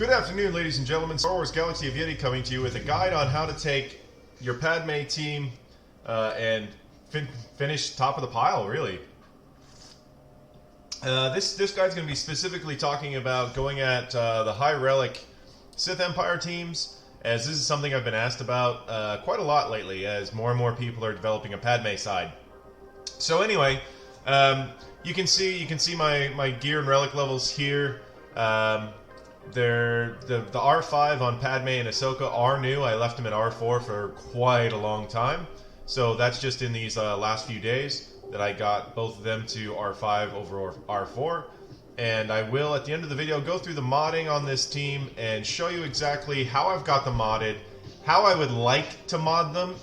Good afternoon, ladies and gentlemen. Star Wars Galaxy of Yeti coming to you with a guide on how to take your Padme team and finish top of the pile, really. This guide's going to be specifically talking about going at the High Relic Sith Empire teams, as this is something I've been asked about quite a lot lately, as more and more people are developing a Padme side. So anyway, you can see my gear and relic levels here. The R5 on Padme and Ahsoka are new. I left them at R4 for quite a long time. So that's just in these last few days that I got both of them to R5 over R4. And I will, at the end of the video, go through the modding on this team and show you exactly how I've got them modded, how I would like to mod them,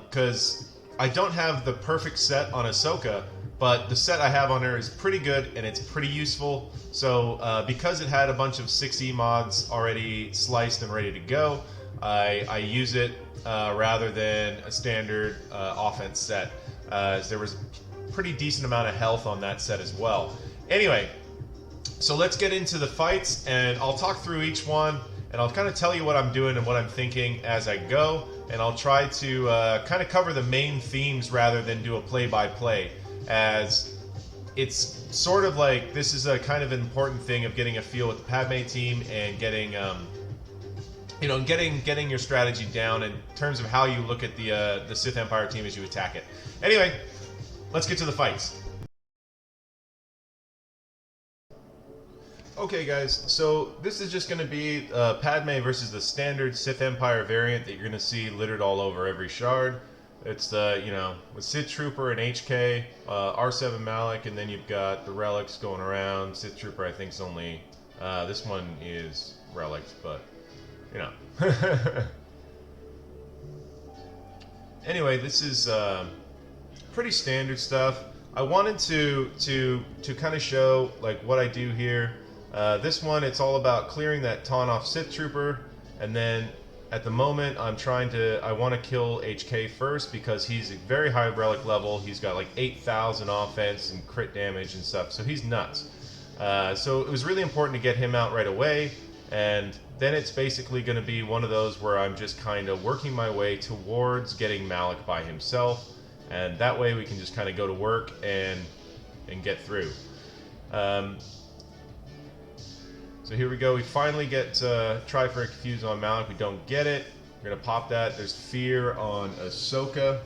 because I don't have the perfect set on Ahsoka, but the set I have on her is pretty good and it's pretty useful. So because it had a bunch of 6E mods already sliced and ready to go, I use it rather than a standard offense set. There was a pretty decent amount of health on that set as well. Anyway, so let's get into the fights, and I'll talk through each one, and I'll kind of tell you what I'm doing and what I'm thinking as I go, and I'll try to kind of cover the main themes rather than do a play-by-play, as it's sort of like this is a kind of important thing of getting a feel with the Padme team and getting getting your strategy down in terms of how you look at the Sith Empire team as you attack it. Anyway, let's get to the fights. Okay guys, so this is just going to be Padme versus the standard Sith Empire variant that you're going to see littered all over every shard. It's with Sith Trooper and HK, R7 Malak, and then you've got the relics going around. Sith Trooper I think is only, this one is relics, but Anyway, this is pretty standard stuff. I wanted to kind of show like what I do here. This one, it's all about clearing that taunt off Sith Trooper, and then at the moment I want to kill HK first because he's a very high relic level. He's got like 8,000 offense and crit damage and stuff, so he's nuts. So it was really important to get him out right away, and then it's basically going to be one of those where I'm just kind of working my way towards getting Malak by himself, and that way we can just kind of go to work and get through. So here we go. We finally get try for a confuse on Malak. We don't get it. We're going to pop that. There's fear on Ahsoka.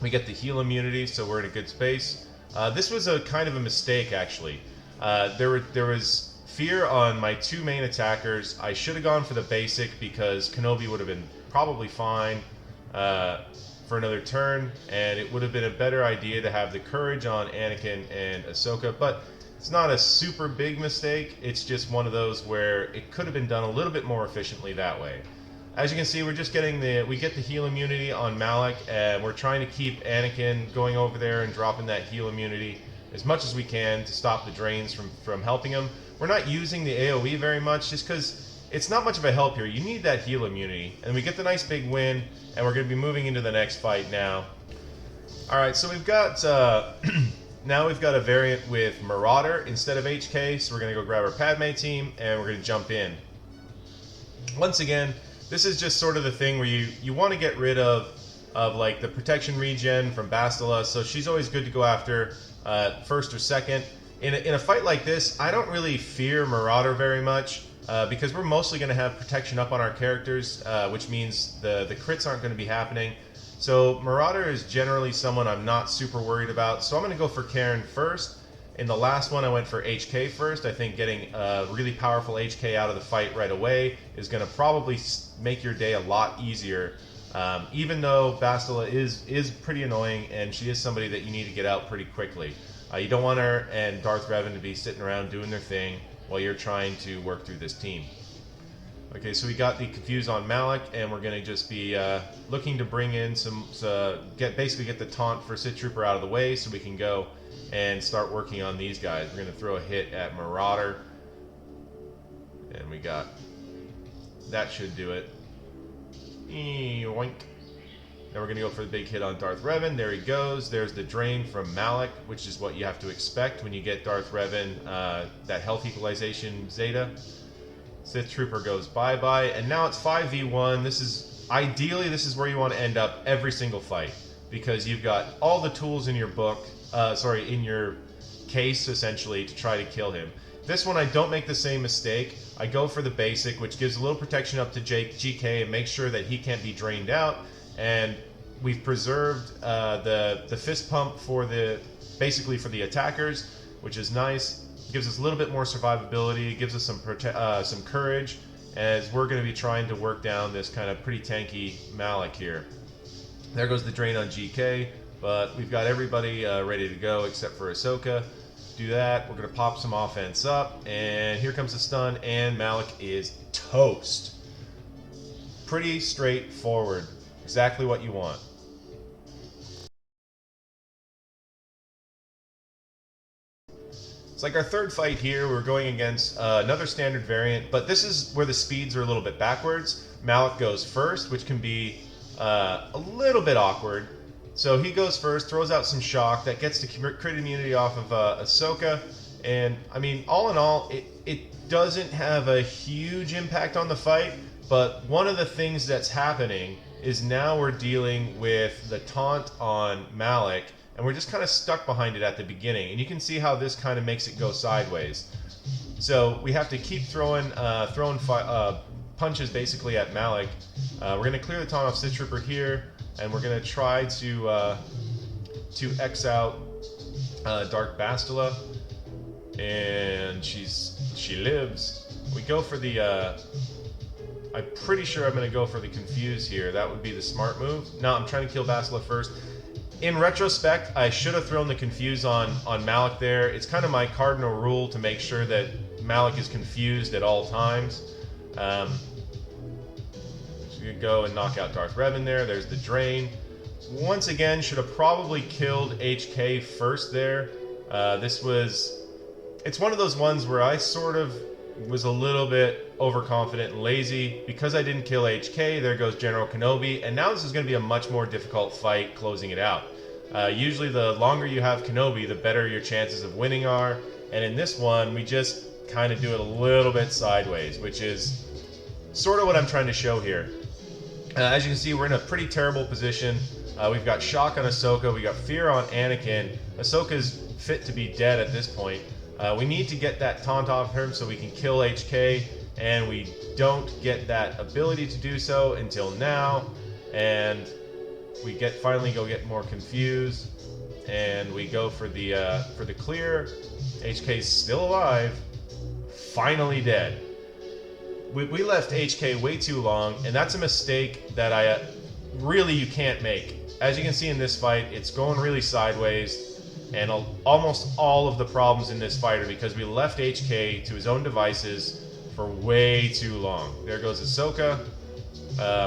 We get the heal immunity, so we're in a good space. This was a kind of a mistake, actually. There was fear on my two main attackers. I should have gone for the basic because Kenobi would have been probably fine for another turn, and it would have been a better idea to have the courage on Anakin and Ahsoka, but it's not a super big mistake. It's just one of those where it could have been done a little bit more efficiently that way. As you can see, we're just getting we get the heal immunity on Malak, and we're trying to keep Anakin going over there and dropping that heal immunity as much as we can to stop the drains from helping him. We're not using the AoE very much just because it's not much of a help here. You need that heal immunity, and we get the nice big win, and we're going to be moving into the next fight now. Alright, so we've got now we've got a variant with Marauder instead of HK, so we're going to go grab our Padme team, and we're going to jump in. Once again, this is just sort of the thing where you want to get rid of like the protection regen from Bastila, so she's always good to go after first or second. In a fight like this, I don't really fear Marauder very much, because we're mostly going to have protection up on our characters, which means the crits aren't going to be happening. So Marauder is generally someone I'm not super worried about, so I'm going to go for Karen first. In the last one I went for HK first. I think getting a really powerful HK out of the fight right away is going to probably make your day a lot easier, even though Bastila is pretty annoying and she is somebody that you need to get out pretty quickly. You don't want her and Darth Revan to be sitting around doing their thing while you're trying to work through this team. Okay, so we got the confuse on Malak, and we're going to just be looking to bring in basically get the taunt for Sith Trooper out of the way so we can go and start working on these guys. We're going to throw a hit at Marauder, and we got, that should do it. Oink. Then we're going to go for the big hit on Darth Revan. There he goes. There's the drain from Malak, which is what you have to expect when you get Darth Revan, that health equalization Zeta. Sith Trooper goes bye-bye, and now it's 5v1. Ideally, this is where you want to end up every single fight, because you've got all the tools in your book, in your case, essentially, to try to kill him. This one, I don't make the same mistake. I go for the basic, which gives a little protection up to GK and makes sure that he can't be drained out. And we've preserved the fist pump for basically for the attackers, which is nice. It gives us a little bit more survivability. It gives us some courage, as we're going to be trying to work down this kind of pretty tanky Malak here. There goes the drain on GK, but we've got everybody ready to go except for Ahsoka. Do that. We're going to pop some offense up, and here comes the stun, and Malak is toast. Pretty straightforward. Exactly what you want. It's like our third fight here. We're going against another standard variant, but this is where the speeds are a little bit backwards. Malak goes first, which can be a little bit awkward. So he goes first, throws out some shock that gets the crit immunity off of Ahsoka, and I mean, all in all, it doesn't have a huge impact on the fight. But one of the things that's happening is now we're dealing with the taunt on Malak, and we're just kind of stuck behind it at the beginning. And you can see how this kind of makes it go sideways. So we have to keep throwing punches basically at Malak. We're going to clear the taunt off Sith Trooper here, and we're going to try to X out Dark Bastila, and she lives. We go for the I'm pretty sure I'm going to go for the Confuse here. That would be the smart move. No, I'm trying to kill Bastila first. In retrospect, I should have thrown the Confuse on Malak there. It's kind of my cardinal rule to make sure that Malak is confused at all times. So you go and knock out Darth Revan there. There's the drain. Once again, should have probably killed HK first there. It's one of those ones where I sort of was a little bit overconfident and lazy. Because I didn't kill HK, there goes General Kenobi, and now this is going to be a much more difficult fight closing it out. Usually the longer you have Kenobi, the better your chances of winning are, and in this one, we just kind of do it a little bit sideways, which is sort of what I'm trying to show here. As you can see, we're in a pretty terrible position. We've got shock on Ahsoka, we got fear on Anakin. Ahsoka's fit to be dead at this point. We need to get that taunt off him so we can kill HK, and we don't get that ability to do so until now. And we finally go get more confused, and we go for the clear. HK's still alive, finally dead. We left HK way too long, and that's a mistake that you can't make. As you can see in this fight, it's going really sideways, and almost all of the problems in this fight are because we left HK to his own devices for way too long. There goes Ahsoka.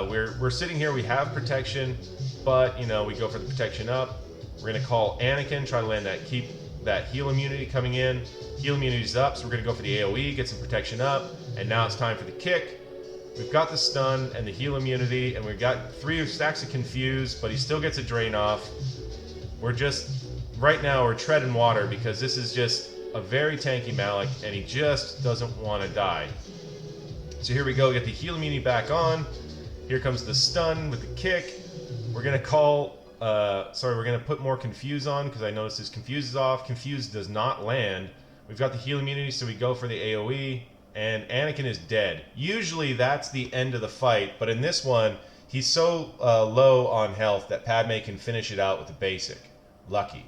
We're sitting here, we have protection, but you know, we go for the protection up. We're gonna call Anakin, try to land keep that heal immunity coming in. Heal immunity's up, so we're gonna go for the AoE, get some protection up, and now it's time for the kick. We've got the stun and the heal immunity, and we've got 3 stacks of confuse, but he still gets a drain off. Right now we're treading water because this is just a very tanky Malak, and he just doesn't want to die. So here we go, get the heal immunity back on. Here comes the stun with the kick. We're gonna we're gonna put more confuse on because I noticed his confuse is off. Confuse does not land. We've got the heal immunity, so we go for the AoE, and Anakin is dead. Usually that's the end of the fight, but in this one, he's so low on health that Padme can finish it out with the basic. Lucky.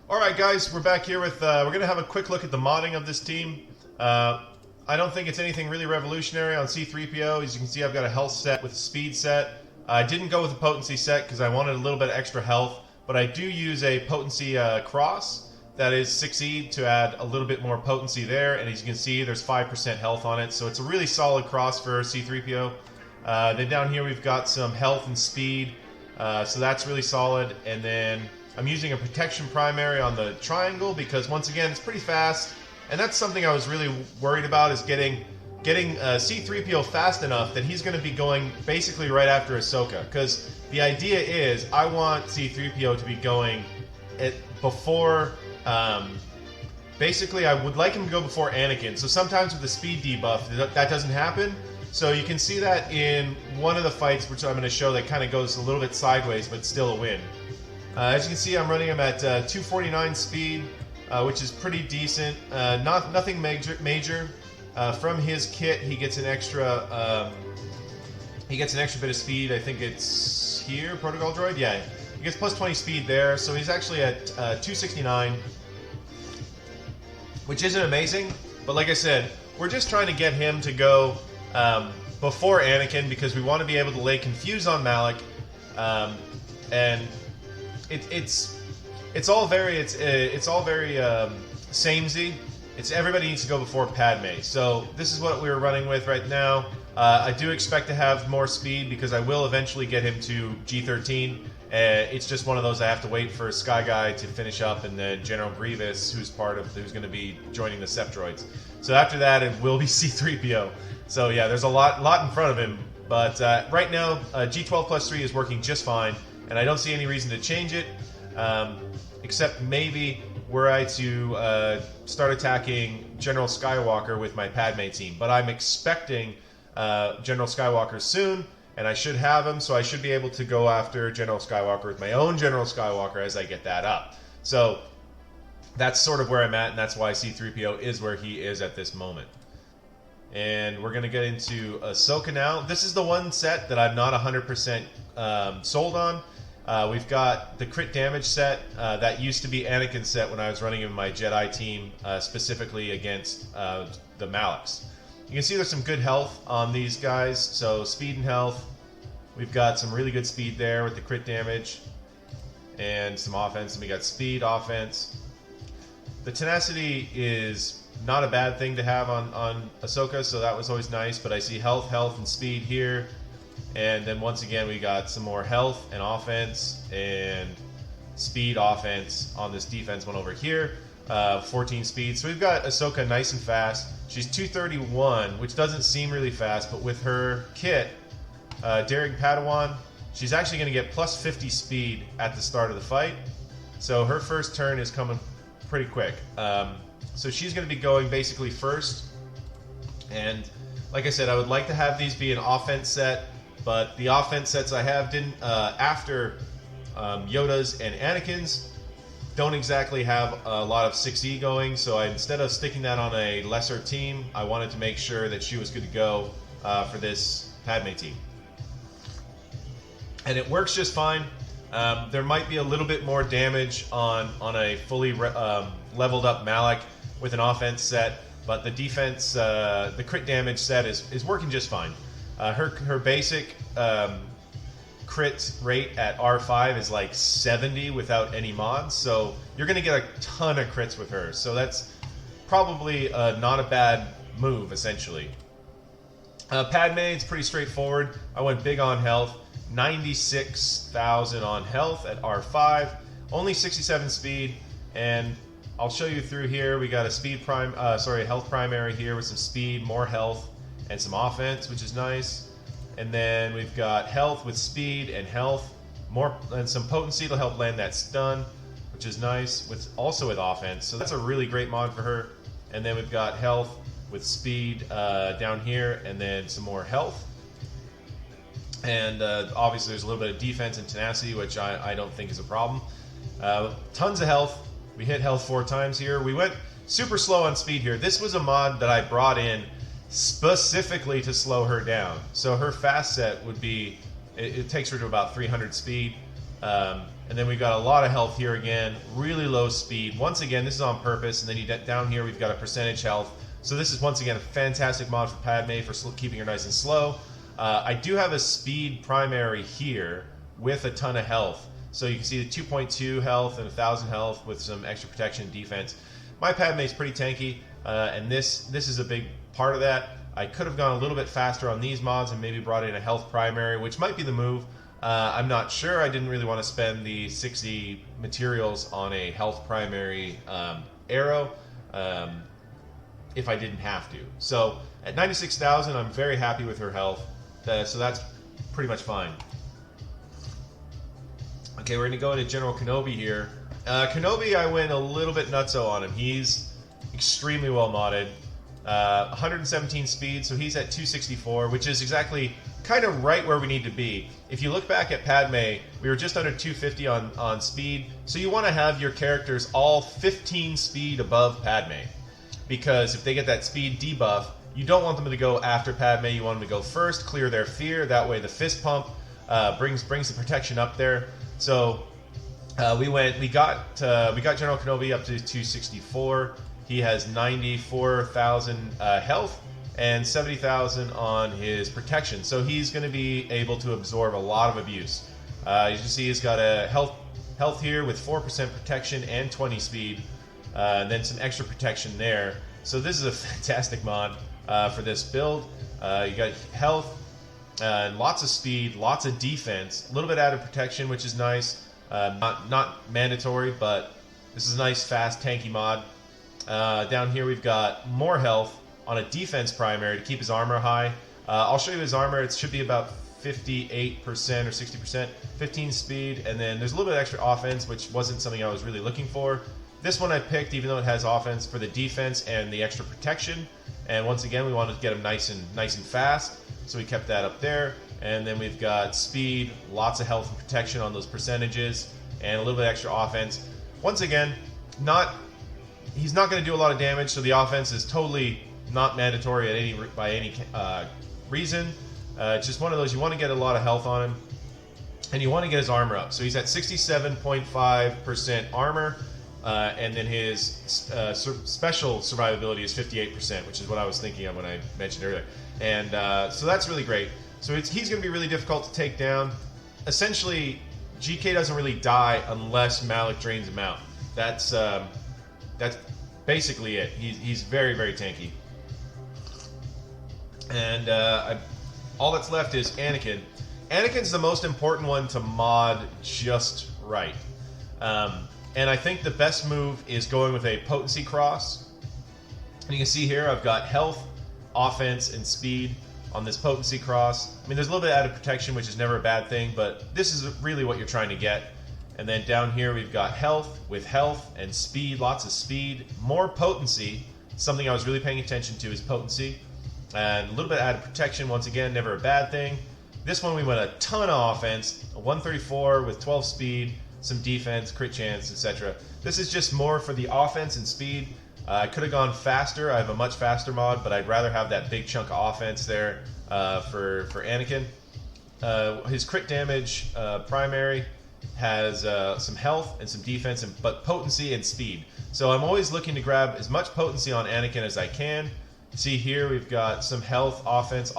Alright guys, we're back here with, we're going to have a quick look at the modding of this team. I don't think it's anything really revolutionary on C-3PO. As you can see, I've got a health set with a speed set. I didn't go with a potency set because I wanted a little bit of extra health, but I do use a potency cross that is 6E to add a little bit more potency there, and as you can see, there's 5% health on it, so it's a really solid cross for C-3PO. Then down here we've got some health and speed, so that's really solid, and then I'm using a protection primary on the triangle because once again it's pretty fast, and that's something I was really worried about, is getting C-3PO fast enough that he's going to be going basically right after Ahsoka, because the idea is I want C-3PO to be going before Basically, I would like him to go before Anakin. So sometimes with the speed debuff, that doesn't happen. So you can see that in one of the fights, which I'm going to show, that kind of goes a little bit sideways, but still a win. As you can see, I'm running him at 249 speed, which is pretty decent. Nothing major. From his kit, he gets an extra. He gets an extra bit of speed. I think it's here, Protocol Droid. Yeah, he gets plus 20 speed there. So he's actually at 269, which isn't amazing. But like I said, we're just trying to get him to go before Anakin because we want to be able to lay Confuse on Malak, and it's all very samey. It's everybody needs to go before Padme. So this is what we're running with right now. I do expect to have more speed because I will eventually get him to G13. It's just one of those I have to wait for Sky Guy to finish up, and then General Grievous, who's going to be joining the Sep droids. So after that, it will be C-3PO. So yeah, there's a lot in front of him. But right now, G12 plus 3 is working just fine, and I don't see any reason to change it, except maybe were I to start attacking General Skywalker with my Padme team. But I'm expecting General Skywalker soon, and I should have him, so I should be able to go after General Skywalker with my own General Skywalker as I get that up. So that's sort of where I'm at, and that's why C-3PO is where he is at this moment. And we're going to get into Ahsoka now. This is the one set that I'm not 100% sold on. We've got the crit damage set. That used to be Anakin's set when I was running in my Jedi team, specifically against the Malaks. You can see there's some good health on these guys. So speed and health. We've got some really good speed there with the crit damage. And some offense. And we got speed, offense. The tenacity is not a bad thing to have on Ahsoka, so that was always nice. But I see health, and speed here. And then once again, we got some more health and offense and speed, offense on this defense one over here. 14 speed. So we've got Ahsoka nice and fast. She's 231, which doesn't seem really fast, but with her kit, Daring Padawan, she's actually going to get plus 50 speed at the start of the fight. So her first turn is coming pretty quick. So she's going to be going basically first. And like I said, I would like to have these be an offense set, but the offense sets I have didn't after Yoda's and Anakin's don't exactly have a lot of 6E going, so instead of sticking that on a lesser team, I wanted to make sure that she was good to go for this Padme team. And it works just fine. There might be a little bit more damage on a fully leveled up Malak with an offense set, but the defense, the crit damage set is working just fine. Her basic crit rate at R5 is like 70 without any mods, so you're going to get a ton of crits with her. So that's probably not a bad move, essentially. Padme, it's pretty straightforward. I went big on health. 96,000 on health at R5. Only 67 speed, and I'll show you through here. We got a health primary here with some speed, more health, and some offense, which is nice. And then we've got health with speed and health, more and some potency to help land that stun, which is nice. Also with offense, so that's a really great mod for her. And then we've got health with speed down here, and then some more health. And obviously there's a little bit of defense and tenacity, which I don't think is a problem. Tons of health. We hit health 4 times here. We went super slow on speed here. This was a mod that I brought in specifically to slow her down. So her fast set would be, it takes her to about 300 speed. And then we've got a lot of health here again, really low speed. Once again, this is on purpose. And then down here, we've got a percentage health. So this is once again a fantastic mod for Padme for keeping her nice and slow. I do have a speed primary here with a ton of health. So you can see the 2.2 health and 1,000 health with some extra protection and defense. My Padme is pretty tanky, and this is a big part of that. I could have gone a little bit faster on these mods and maybe brought in a health primary, which might be the move. I'm not sure. I didn't really want to spend the 60 materials on a health primary arrow if I didn't have to. So at 96,000, I'm very happy with her health. So that's pretty much fine. Okay, we're going to go into General Kenobi here. Kenobi, I went a little bit nutso on him. He's extremely well modded. 117 speed, so he's at 264, which is exactly kind of right where we need to be. If you look back at Padme, we were just under 250 on speed, so you want to have your characters all 15 speed above Padme, because if they get that speed debuff, you don't want them to go after Padme. You want them to go first, clear their fear. That way, the fist pump brings the protection up there. So we got General Kenobi up to 264. He has 94,000 health and 70,000 on his protection. So he's going to be able to absorb a lot of abuse. You can see he's got a health here with 4% protection and 20 speed, and then some extra protection there. So this is a fantastic mod for this build. You got health, lots of speed, lots of defense, a little bit added protection, which is nice. Not mandatory, but this is a nice, fast, tanky mod. Down here we've got more health on a defense primary to keep his armor high. I'll show you his armor. It should be about 58% or 60%, 15 speed, and then there's a little bit of extra offense, which wasn't something I was really looking for. This one I picked, even though it has offense, for the defense and the extra protection. And once again, we wanted to get him nice and fast, so we kept that up there. And then we've got speed, lots of health and protection on those percentages, and a little bit extra offense. Once again, he's not going to do a lot of damage, so the offense is totally not mandatory by any reason. It's just one of those, you want to get a lot of health on him, and you want to get his armor up. So he's at 67.5% armor, and then his special survivability is 58%, which is what I was thinking of when I mentioned earlier. And so that's really great. So he's going to be really difficult to take down. Essentially, GK doesn't really die unless Malak drains him out. That's basically it. He's very, very tanky. And all that's left is Anakin. Anakin's the most important one to mod just right. And I think the best move is going with a potency cross. And you can see here I've got health, offense, and speed on this potency cross. I mean, there's a little bit of added protection, which is never a bad thing, but this is really what you're trying to get. And then down here we've got health with health and speed, lots of speed, more potency. Something I was really paying attention to is potency. And a little bit of added protection, once again, never a bad thing. This one we went a ton of offense, a 134 with 12 speed, some defense, crit chance, etc. This is just more for the offense and speed. I could have gone faster. I have a much faster mod, but I'd rather have that big chunk of offense there for Anakin. His crit damage primary has some health and some defense, but potency and speed. So I'm always looking to grab as much potency on Anakin as I can. See here we've got some health, offense.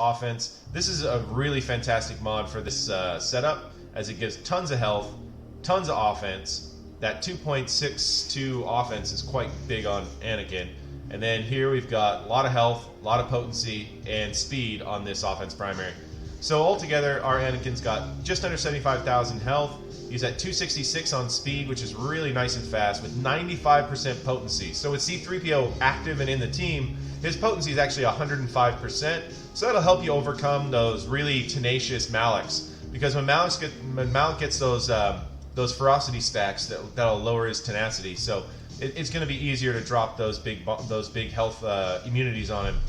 This is a really fantastic mod for this setup, as it gives tons of health, tons of offense. That 2.62 offense is quite big on Anakin. And then here we've got a lot of health, a lot of potency, and speed on this offense primary. So altogether, our Anakin's got just under 75,000 health. He's at 266 on speed, which is really nice and fast, with 95% potency. So with C-3PO active and in the team, his potency is actually 105%. So that'll help you overcome those really tenacious Malaks. Because when Malak gets those ferocity stacks, that'll lower his tenacity. So it's going to be easier to drop those big health immunities on him.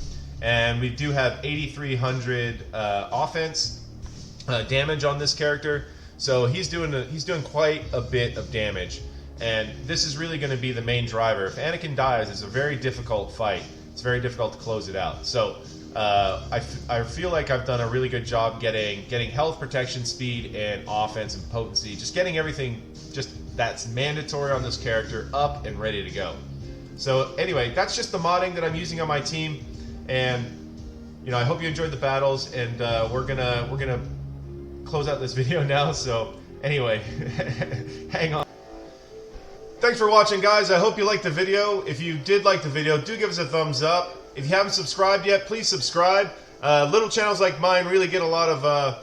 And we do have 8,300 offense damage on this character. So he's doing quite a bit of damage. And this is really going to be the main driver. If Anakin dies, it's a very difficult fight. It's very difficult to close it out. So I feel like I've done a really good job getting health, protection, speed, and offense and potency. Just getting everything that's mandatory on this character up and ready to go. So anyway, that's just the modding that I'm using on my team. And I hope you enjoyed the battles. And we're gonna close out this video now. So anyway, hang on. Thanks for watching, guys. I hope you liked the video. If you did like the video, do give us a thumbs up. If you haven't subscribed yet, please subscribe. Little channels like mine really get a lot of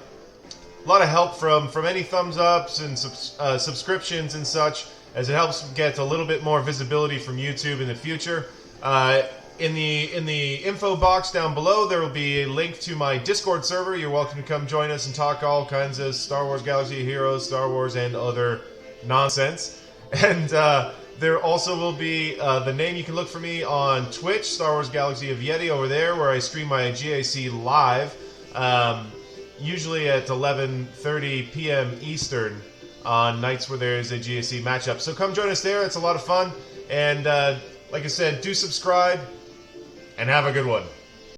help from any thumbs ups and subscriptions and such, as it helps get a little bit more visibility from YouTube in the future. In the info box down below, there will be a link to my Discord server. You're welcome to come join us and talk all kinds of Star Wars Galaxy of Heroes, Star Wars, and other nonsense. And there also will be the name. You can look for me on Twitch, Star Wars Galaxy of Yeti, over there, where I stream my GAC live, usually at 11:30 p.m. Eastern on nights where there is a GAC matchup. So come join us there. It's a lot of fun. And like I said, do subscribe and have a good one.